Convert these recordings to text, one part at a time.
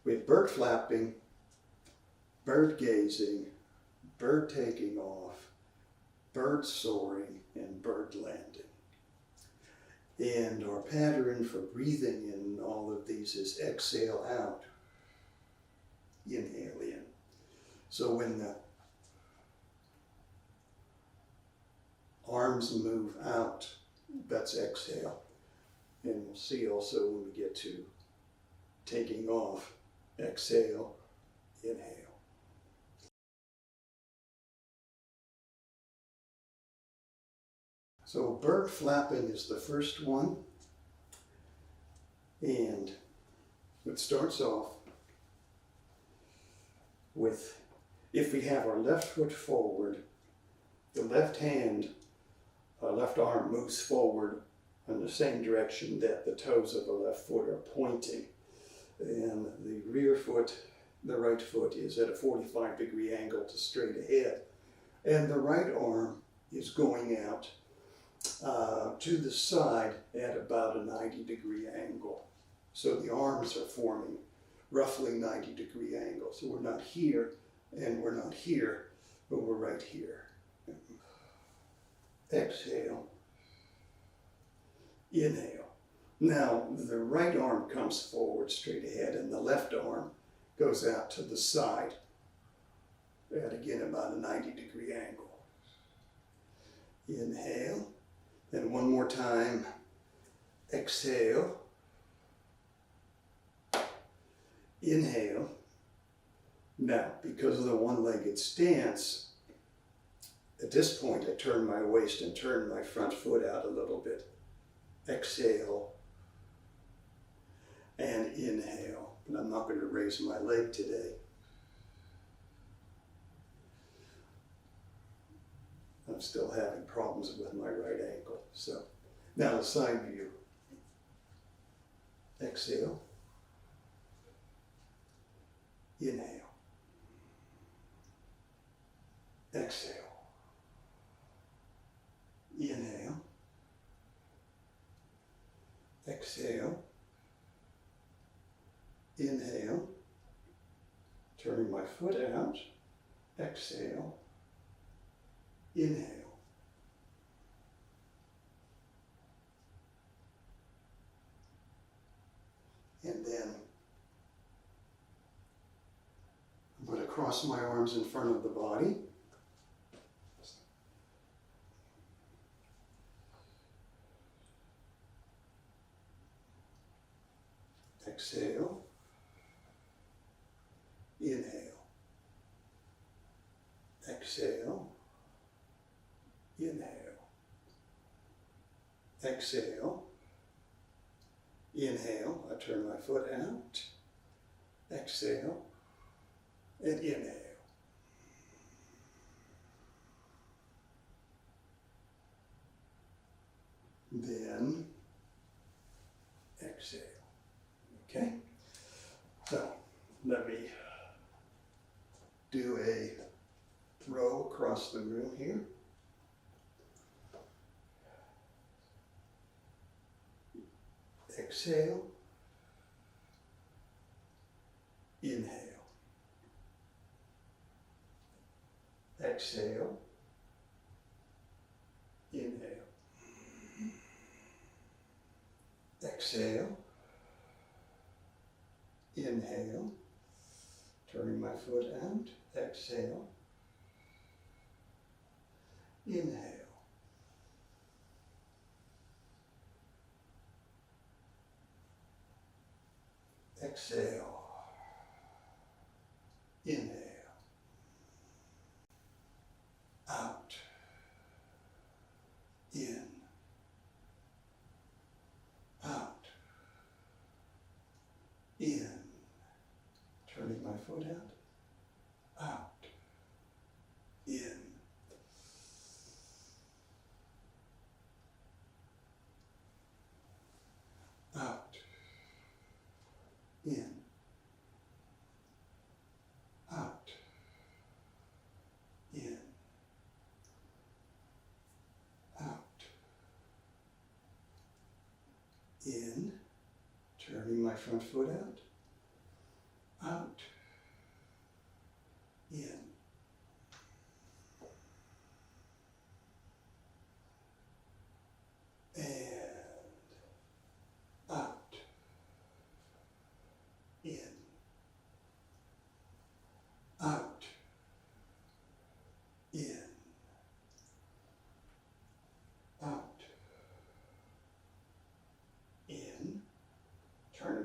We have bird flapping, bird gazing, bird taking off, bird soaring, and bird landing. And our pattern for breathing in all of these is exhale out, inhale in. So when the arms move out, that's exhale. And we'll see also when we get to taking off, exhale, inhale. So bird flapping is the first one. And it starts off with, if we have our left foot forward, the left hand, left arm moves forward in the same direction that the toes of the left foot are pointing. And the rear foot, the right foot, is at a 45-degree angle to straight ahead. And the right arm is going out to the side at about a 90-degree angle. So the arms are forming roughly 90-degree angles. So we're not here and we're not here, but we're right here. Exhale, inhale. Now the right arm comes forward straight ahead and the left arm goes out to the side at again about a 90-degree angle. Inhale, and one more time, exhale, inhale. Now, because of the one-legged stance, at this point I turn my waist and turn my front foot out a little bit. Exhale and inhale. But I'm not going to raise my leg today. I'm still having problems with my right ankle. So now the side view. Exhale. Inhale. Exhale. Inhale. Exhale. Inhale. Turning my foot out. Exhale. Inhale. And then I'm going to cross my arms in front of the body. Exhale. Inhale. Exhale. Inhale. Exhale. Inhale. I turn my foot out. Exhale. And inhale. Then exhale. Okay? So let me do a throw across the room here. Exhale. Inhale. Exhale. Inhale. Exhale. Inhale. Turning my foot out. Exhale. Inhale. Exhale. Inhale. Out. In. Out. In. Turning my foot out. Out. In. Out. In. Out. In. Out. In. Turning my front foot out.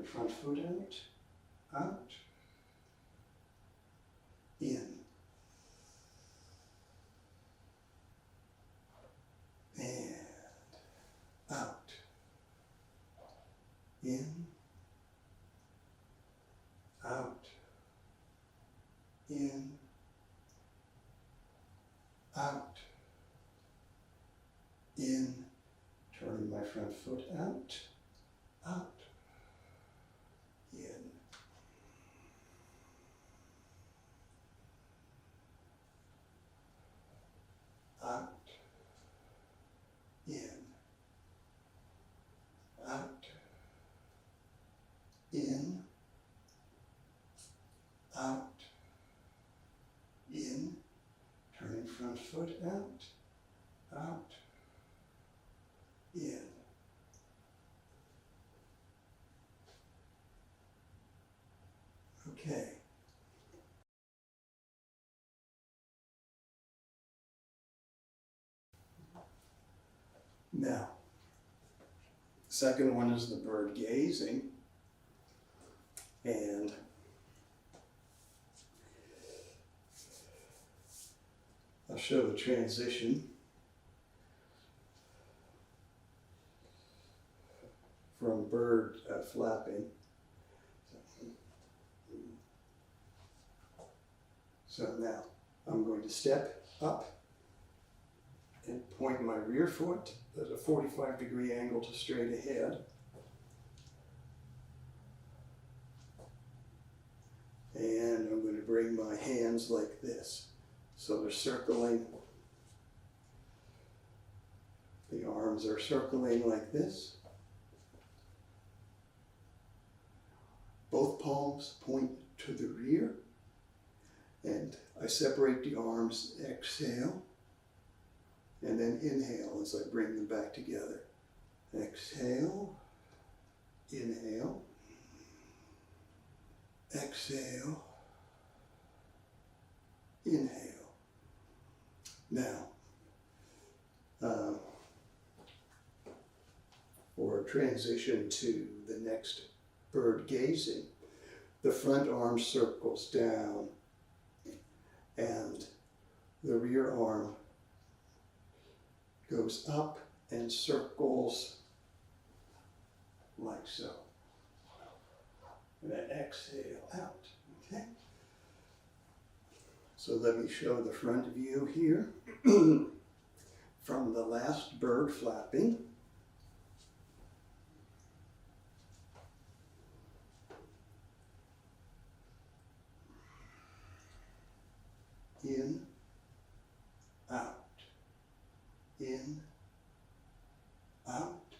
front foot out, in, and out, in, out, in, out, in, turning my front foot out, in, out, in, out, in, out, in, turning front foot out, in. Okay. Now, second one is the bird gazing, and I'll show the transition from bird flapping. So now I'm going to step up and point my rear foot at a 45-degree angle to straight ahead. And I'm going to bring my hands like this. So they're circling, the arms are circling like this. Both palms point to the rear. And I separate the arms, exhale, and then inhale as I bring them back together. Exhale, inhale, exhale, inhale. Now, for a transition to the next bird gazing, the front arm circles down and the rear arm goes up and circles like so. And then exhale out, okay? So let me show the front view here from the last bird flapping. In, out, in, out,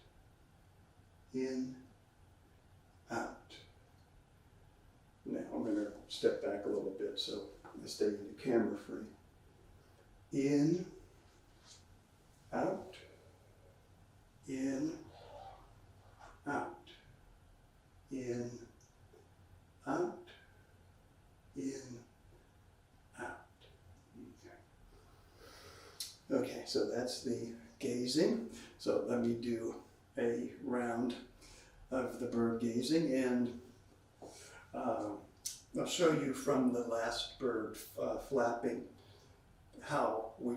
in, out. Now I'm going to step back a little bit so I stay in the camera frame. In, out, in, out, in, out, in, out. Okay, so that's the gazing. So let me do a round of the bird gazing, and I'll show you from the last bird flapping how we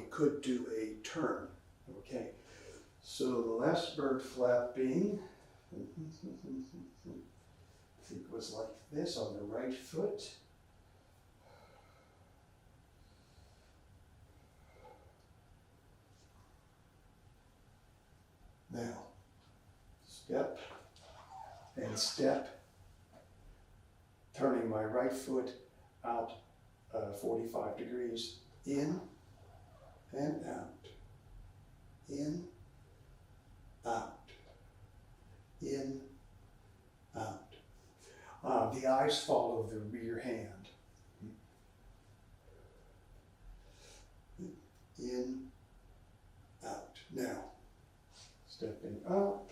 could do a turn. Okay, so the last bird flapping, I think it was like this on the right foot. Now, step and step, turning my right foot out 45 degrees, in and out, in, out, in, out. The eyes follow the rear hand. In, out. Now, stepping up,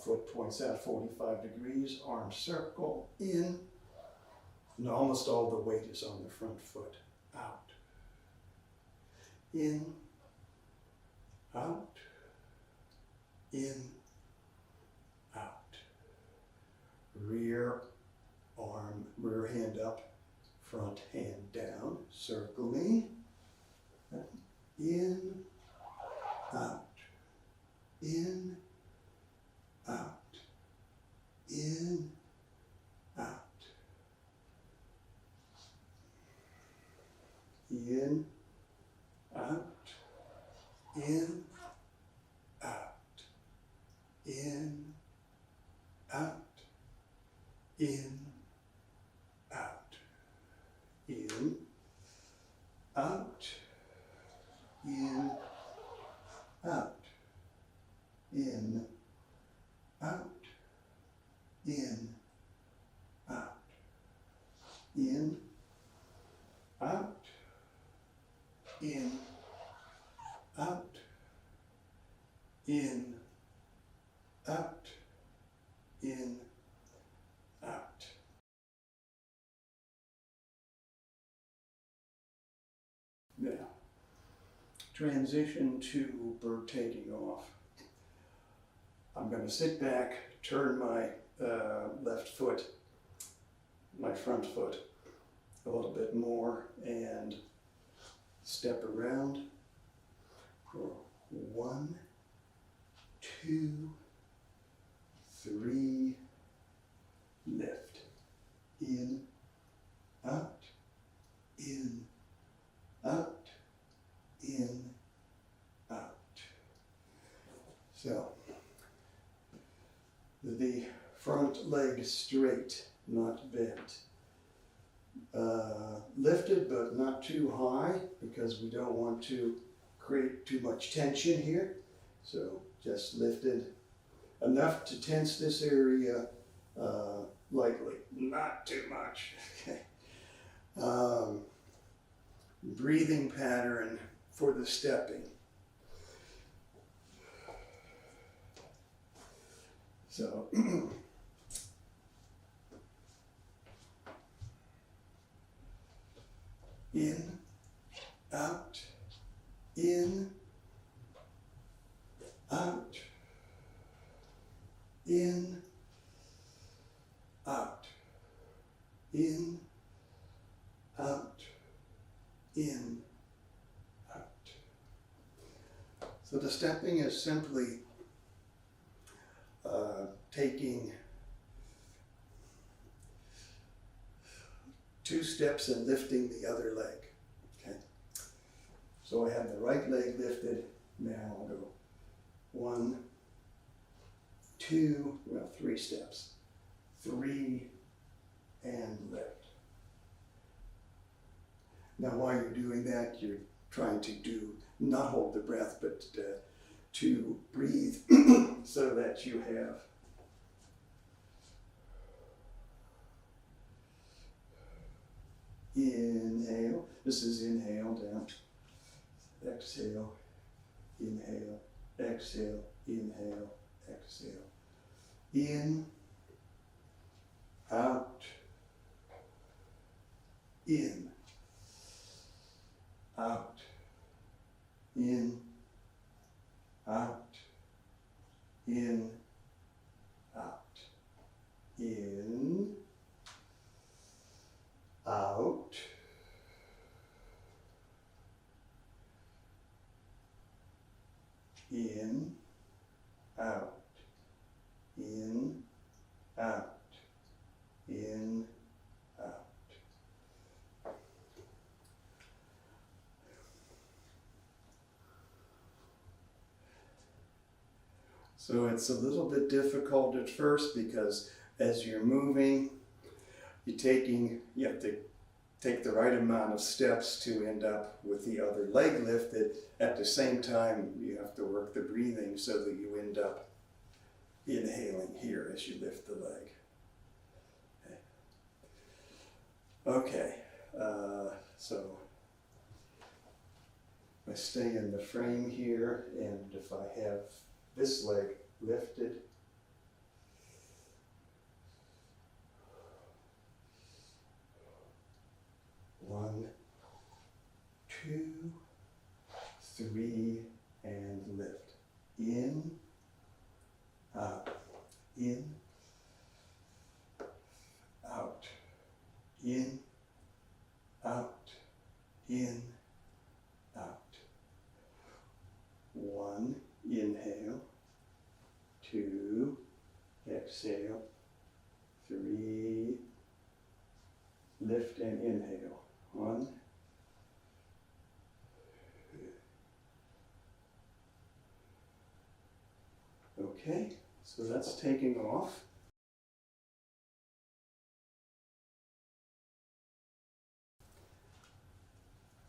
foot points out 45 degrees, arms circle, in, and almost all the weight is on the front foot, out, in, out, in, rear arm, rear hand up, front hand down, circle me, in, out, in, out, in, out, in, out, in, out, in, out, in, out, in, out, in, out, in, out, in, out, in, out, in, out, in, out, in, out. Now, transition to bird taking off. I'm going to sit back, turn my left foot, my front foot, a little bit more, and step around for 1, 2, 3, lift, in, out, in, out, in, out. So, the front leg straight, not bent. Lifted but not too high because we don't want to create too much tension here. So just lifted enough to tense this area lightly, not too much. Okay. Breathing pattern for the stepping. So in, out, in, out, in, out, in, out, in, out. So the stepping is simply taking 2 steps and lifting the other leg. Okay. So I have the right leg lifted. Now I'll go 1, 2, well, 3 steps. 3 and lift. Now while you're doing that, you're trying to not hold the breath, but to breathe so that you have inhale. This is inhale down. Exhale, inhale, exhale, inhale, exhale. In, out, in, out, in, out, in, out, in, out, in, out, in, out, in, out. So it's a little bit difficult at first because as you're moving, you have to take the right amount of steps to end up with the other leg lifted. At the same time, you have to work the breathing so that you end up inhaling here as you lift the leg. Okay, so I stay in the frame here, and if I have this leg lifted, one, 2, 3, and lift. In, out, in, 1, inhale. 2, exhale. 3, lift and inhale. 1, 2. Okay, so that's taking off.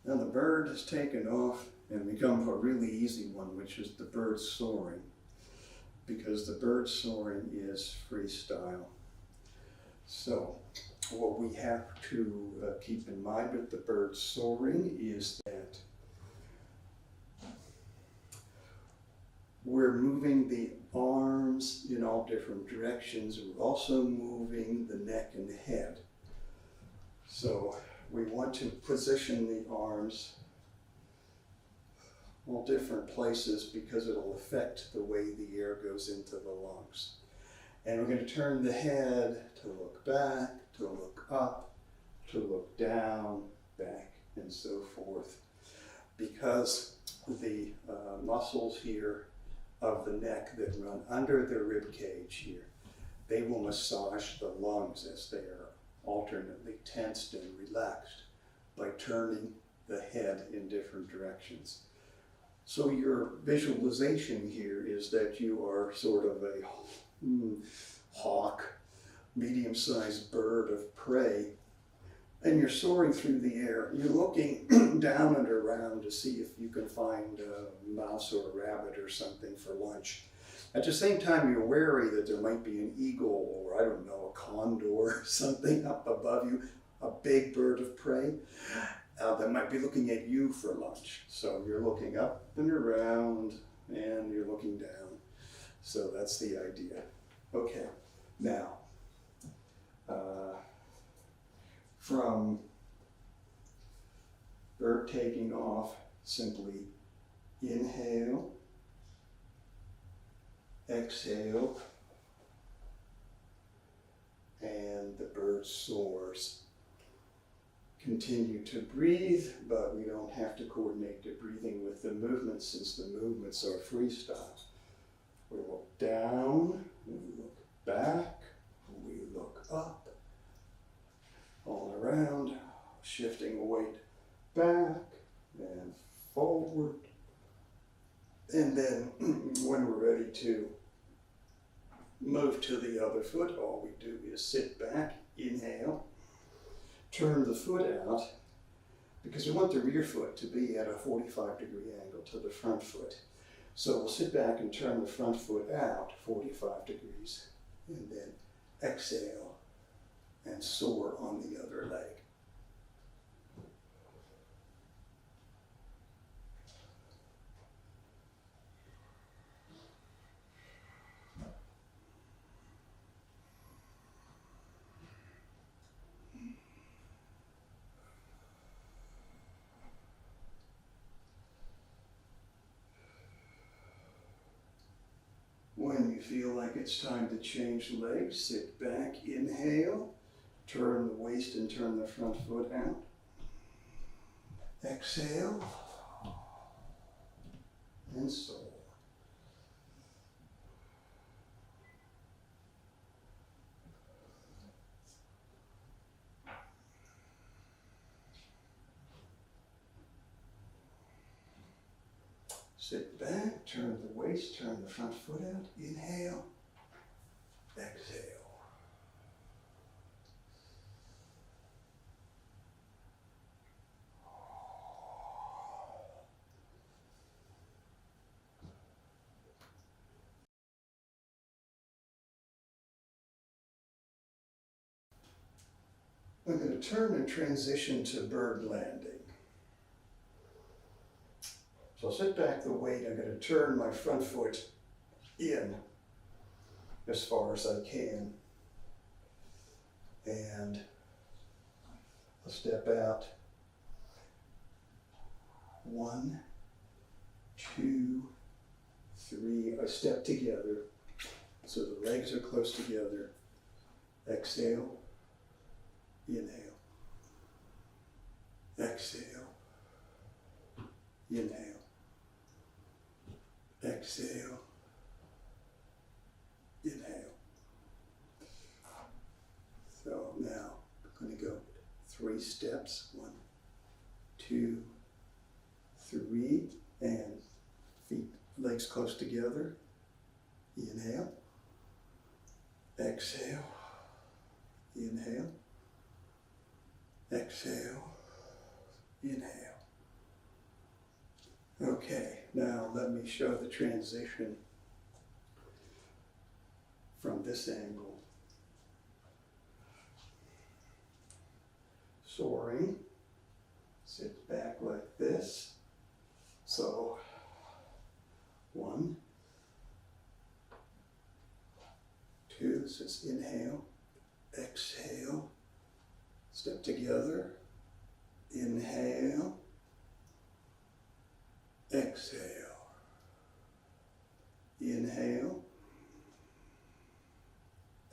Now the bird has taken off and become a really easy one, which is the bird soaring, because the bird soaring is freestyle. So what we have to keep in mind with the bird soaring is that we're moving the arms in all different directions. We're also moving the neck and the head. So we want to position the arms all different places because it'll affect the way the air goes into the lungs. And we're going to turn the head to look back, to look up, to look down, back, and so forth. Because the muscles here of the neck that run under the rib cage here, they will massage the lungs as they are alternately tensed and relaxed by turning the head in different directions. So your visualization here is that you are sort of a hawk, medium-sized bird of prey, and you're soaring through the air. You're looking down and around to see if you can find a mouse or a rabbit or something for lunch. At the same time, you're wary that there might be an eagle or, I don't know, a condor or something up above you, a big bird of prey that might be looking at you for lunch. So you're looking up and around and you're looking down. So that's the idea. Okay, now, from bird taking off, simply inhale, exhale, and the bird soars. Continue to breathe, but we don't have to coordinate the breathing with the movements since the movements are freestyle. We look down, we look back, we look up, all around, shifting weight back and forward. And then when we're ready to move to the other foot, all we do is sit back, inhale, turn the foot out, because we want the rear foot to be at a 45-degree angle to the front foot. So we'll sit back and turn the front foot out 45 degrees, and then exhale and soar on the other leg. When you feel like it's time to change legs, sit back, inhale, turn the waist and turn the front foot out. Exhale, and soar. Sit back, turn the waist, turn the front foot out. Inhale, exhale. I'm going to turn and transition to bird landing. So I'll sit back the weight. I'm going to turn my front foot in as far as I can. And I'll step out. 1, 2, 3. I step together so the legs are close together. Exhale. Inhale. Exhale. Inhale. exhale, inhale. So now I'm going to go 3 steps. 1, 2, 3, and feet, legs close together. Inhale, exhale, inhale, exhale, inhale. Okay, now let me show the transition from this angle. Soaring, sit back like this. So 1, 2, so it's inhale, exhale, step together, inhale, exhale, inhale,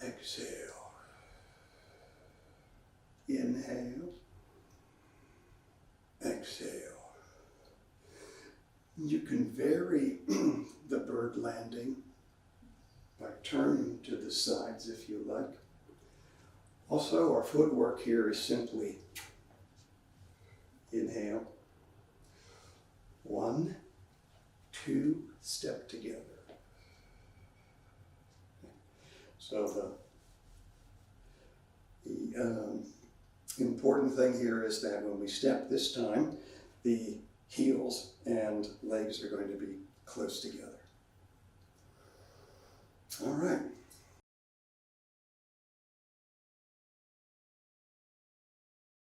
exhale, inhale, exhale. You can vary the bird landing by turning to the sides if you like. Also, our footwork here is simply inhale, 1, 2, step together. So the important thing here is that when we step this time, the heels and legs are going to be close together. All right.